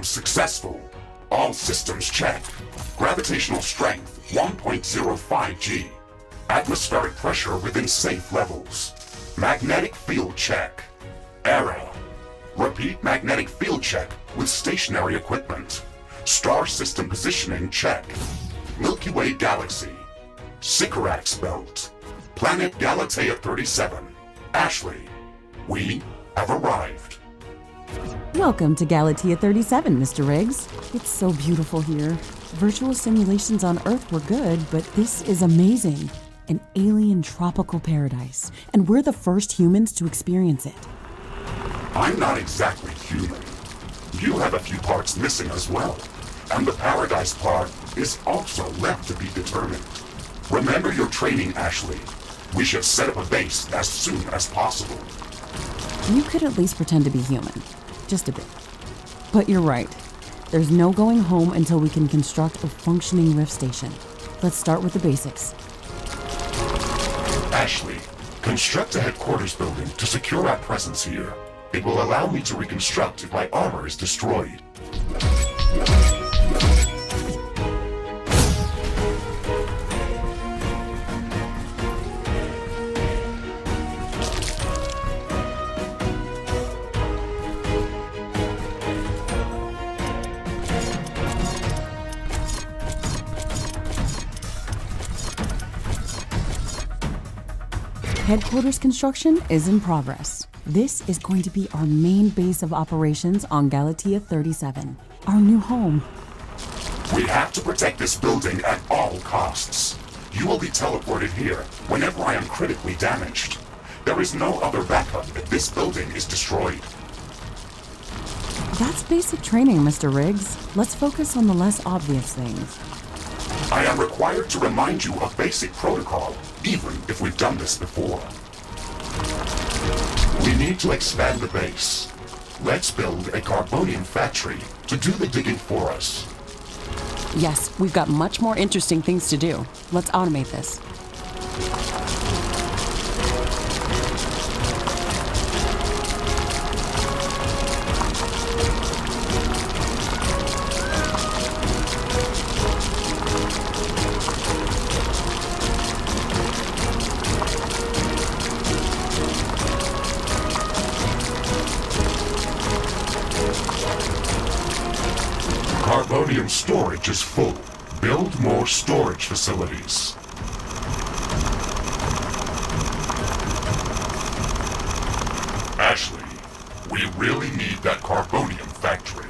Program successful. All systems check. Gravitational strength 1.05 G. Atmospheric pressure within safe levels. Magnetic field check. Error. Repeat magnetic field check with stationary equipment. Star system positioning check. Milky Way galaxy. Sycorax belt. Planet Galatea 37. Ashley, we have arrived. Welcome to Galatea 37, Mr. Riggs. It's so beautiful here. Virtual simulations on Earth were good, but this is amazing. An alien tropical paradise, and we're the first humans to experience it. I'm not exactly human. You have a few parts missing as well, and the paradise part is also left to be determined. Remember your training, Ashley. We should set up a base as soon as possible. You could at least pretend to be human. Just a bit. But you're right. There's no going home until we can construct a functioning rift station. Let's start with the basics. Ashley, construct a headquarters building to secure our presence here. It will allow me to reconstruct if my armor is destroyed. Headquarters construction is in progress. This is going to be our main base of operations on Galatea 37, our new home. We have to protect this building at all costs. You will be teleported here whenever I am critically damaged. There is no other backup if this building is destroyed. That's basic training, Mr. Riggs. Let's focus on the less obvious things. I am required to remind you of basic protocol, even if we've done this before. We need to expand the base. Let's build a carbonium factory to do the digging for us. Yes, we've got much more interesting things to do. Let's automate this. Carbonium storage is full. Build more storage facilities. Ashley, we really need that carbonium factory.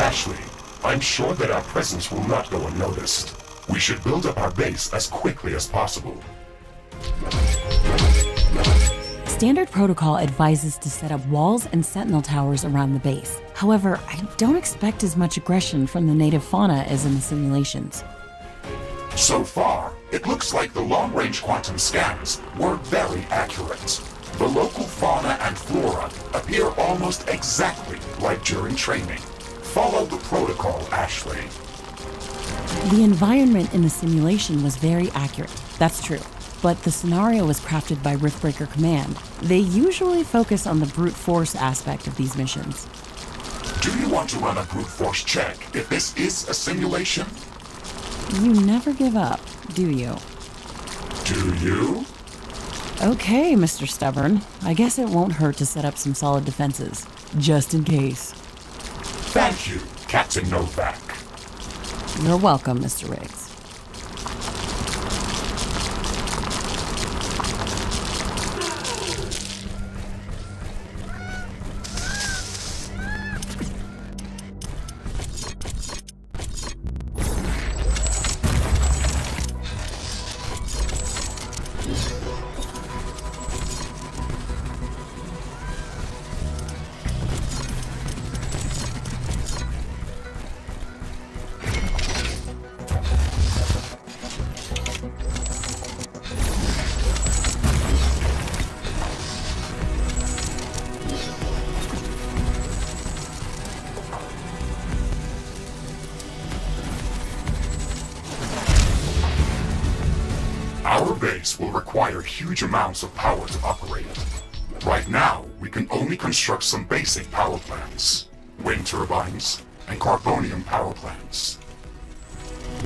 Ashley, I'm sure that our presence will not go unnoticed. We should build up our base as quickly as possible. Standard protocol advises to set up walls and sentinel towers around the base. However, I don't expect as much aggression from the native fauna as in the simulations. So far, it looks like the long-range quantum scans were very accurate. The local fauna and flora appear almost exactly like during training. Follow the protocol, Ashley. The environment in the simulation was very accurate, that's true. But the scenario was crafted by Riftbreaker Command. They usually focus on the brute force aspect of these missions. Do you want to run a brute force check if this is a simulation? You never give up, do you? Do you? Okay, Mr. Stubborn. I guess it won't hurt to set up some solid defenses, just in case. Thank you, Captain Novak. You're welcome, Mr. Riggs. base will require huge amounts of power to operate. Right now, we can only construct some basic power plants, wind turbines, and carbonium power plants.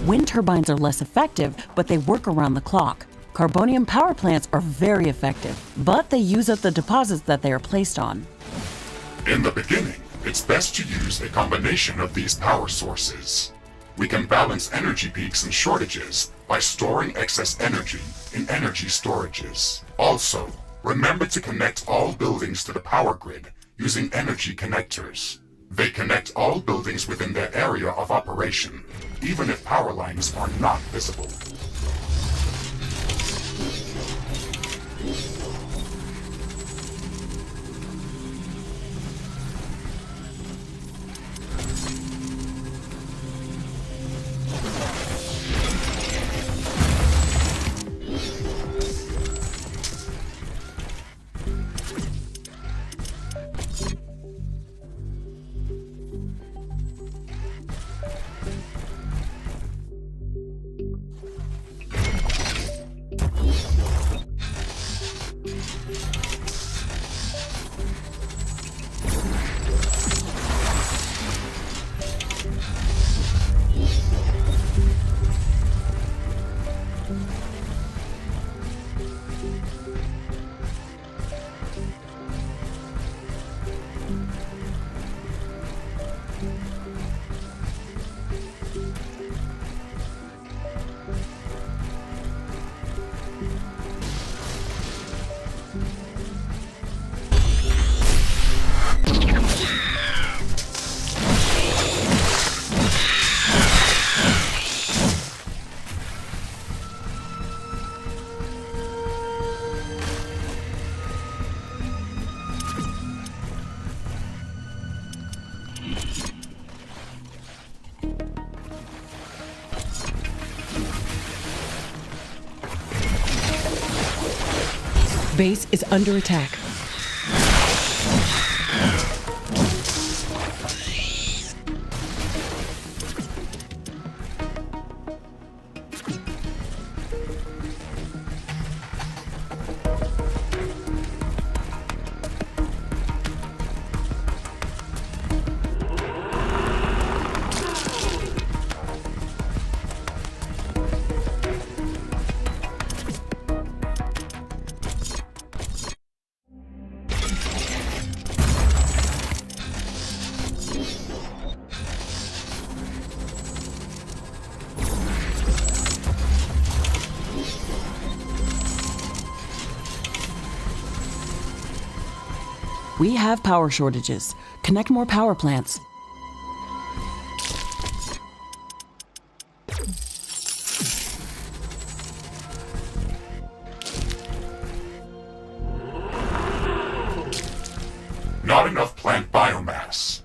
Wind turbines are less effective, but they work around the clock. Carbonium power plants are very effective, but they use up the deposits that they are placed on. In the beginning, it's best to use a combination of these power sources. We can balance energy peaks and shortages by storing excess energy in energy storages. Also, remember to connect all buildings to the power grid using energy connectors. They connect all buildings within their area of operation, even if power lines are not visible. Base is under attack. We have power shortages. Connect more power plants. Not enough plant biomass.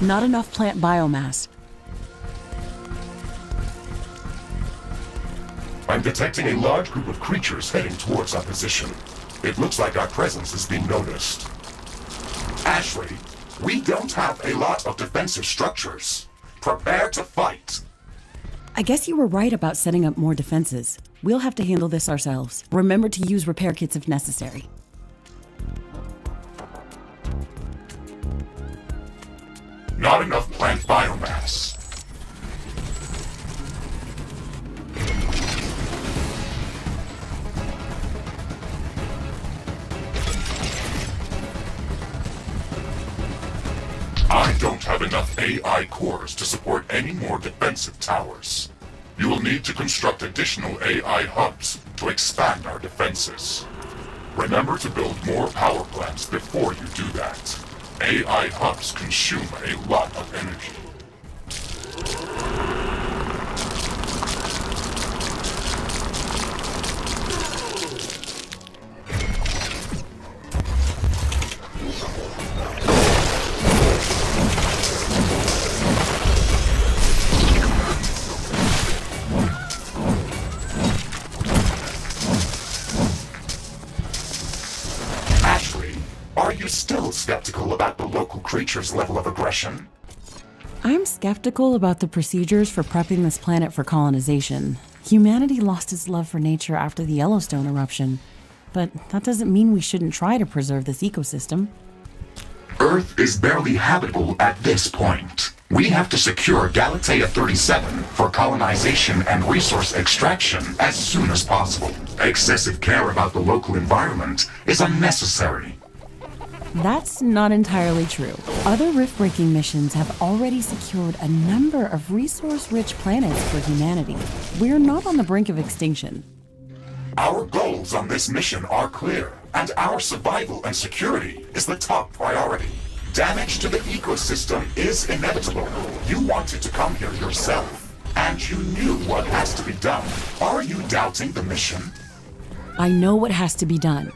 Not enough plant biomass. I'm detecting a large group of creatures heading towards our position. It looks like our presence is being noticed. Ashley, we don't have a lot of defensive structures. Prepare to fight. I guess you were right about setting up more defenses. We'll have to handle this ourselves. Remember to use repair kits if necessary. Not enough plant biomass. I don't have enough AI cores to support any more defensive towers. You will need to construct additional AI hubs to expand our defenses. Remember to build more power plants before you do that. AI hubs consume a lot of energy. Are you still skeptical about the local creature's level of aggression? I'm skeptical about the procedures for prepping this planet for colonization. Humanity lost its love for nature after the Yellowstone eruption, but that doesn't mean we shouldn't try to preserve this ecosystem. Earth is barely habitable at this point. We have to secure Galatea 37 for colonization and resource extraction as soon as possible. Excessive care about the local environment is unnecessary. That's not entirely true. Other rift-breaking missions have already secured a number of resource-rich planets for humanity. We're not on the brink of extinction. Our goals on this mission are clear, and our survival and security is the top priority. Damage to the ecosystem is inevitable. You wanted to come here yourself, and you knew what has to be done. Are you doubting the mission? I know what has to be done.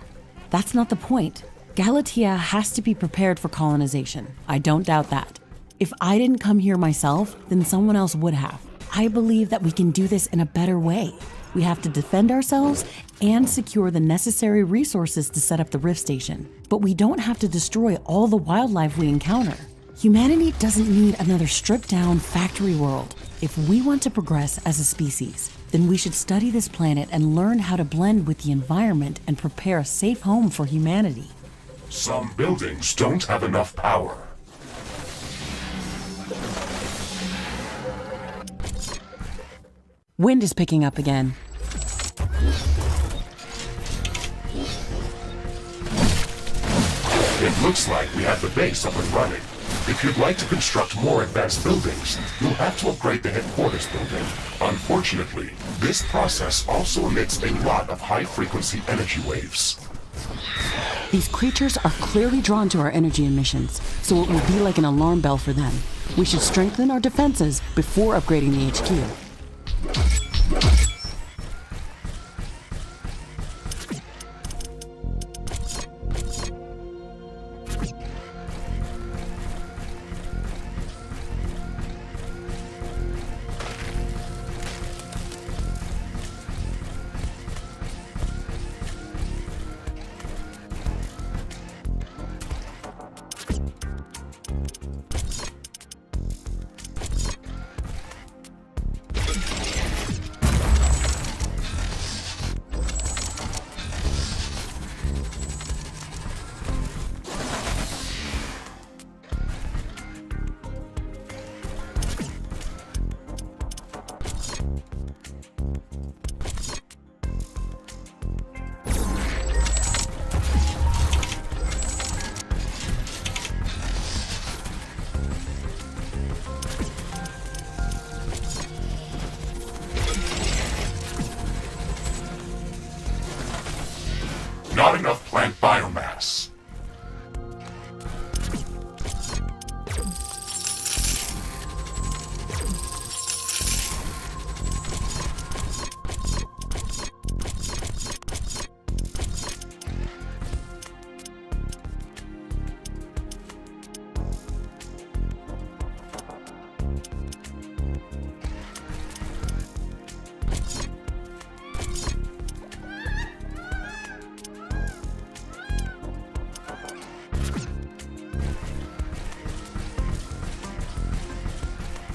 That's not the point. Galatea has to be prepared for colonization. I don't doubt that. If I didn't come here myself, then someone else would have. I believe that we can do this in a better way. We have to defend ourselves and secure the necessary resources to set up the Rift Station. But we don't have to destroy all the wildlife we encounter. Humanity doesn't need another stripped-down factory world. If we want to progress as a species, then we should study this planet and learn how to blend with the environment and prepare a safe home for humanity. Some buildings don't have enough power. Wind is picking up again. It looks like we have the base up and running. If you'd like to construct more advanced buildings, you'll have to upgrade the headquarters building. Unfortunately, this process also emits a lot of high-frequency energy waves. These creatures are clearly drawn to our energy emissions, so it will be like an alarm bell for them. We should strengthen our defenses before upgrading the HQ.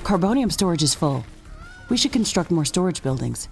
Carbonium storage is full. We should construct more storage buildings.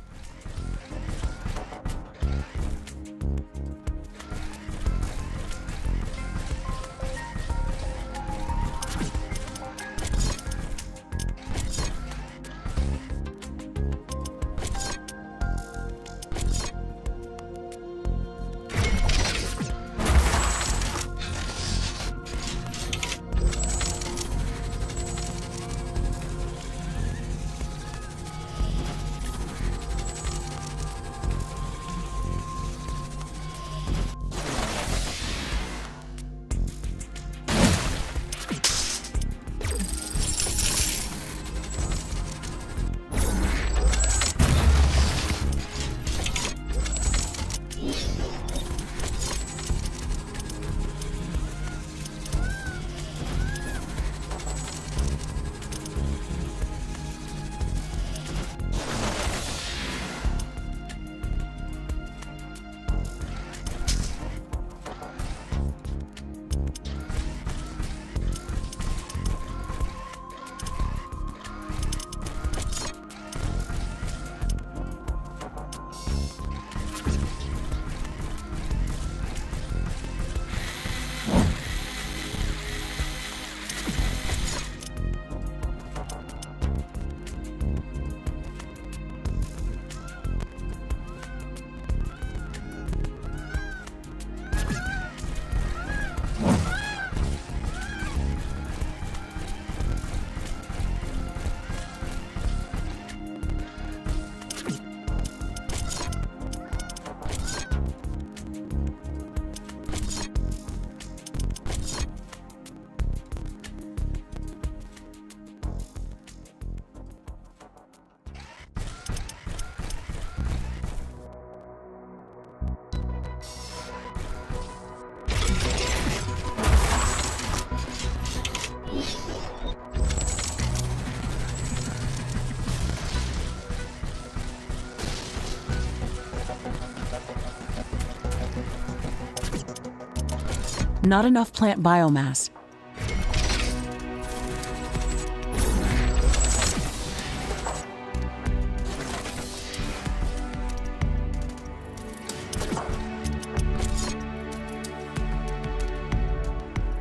Not enough plant biomass.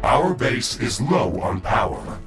Our base is low on power.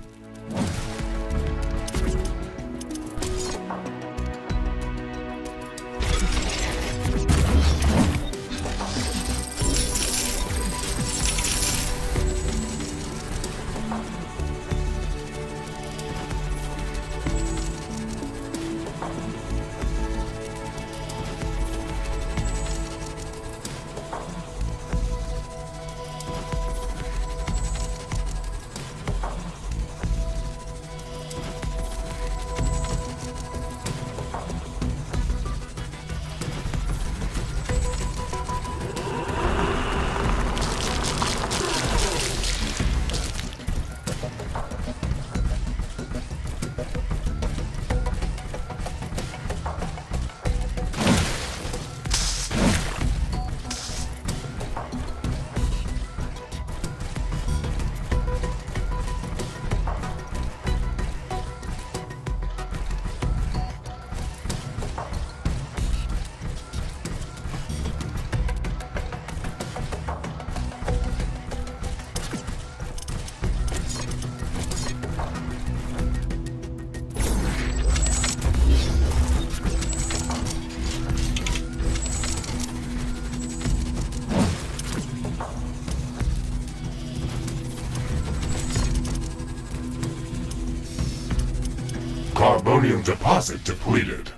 Carbonium deposit depleted.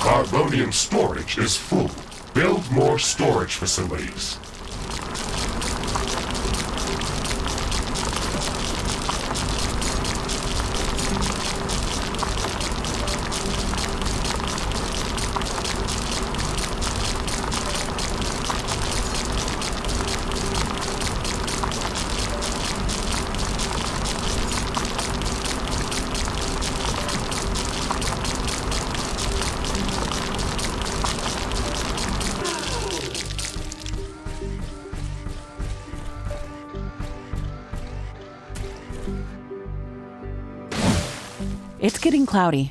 Carbonium storage is full. Build more storage facilities. It's getting cloudy.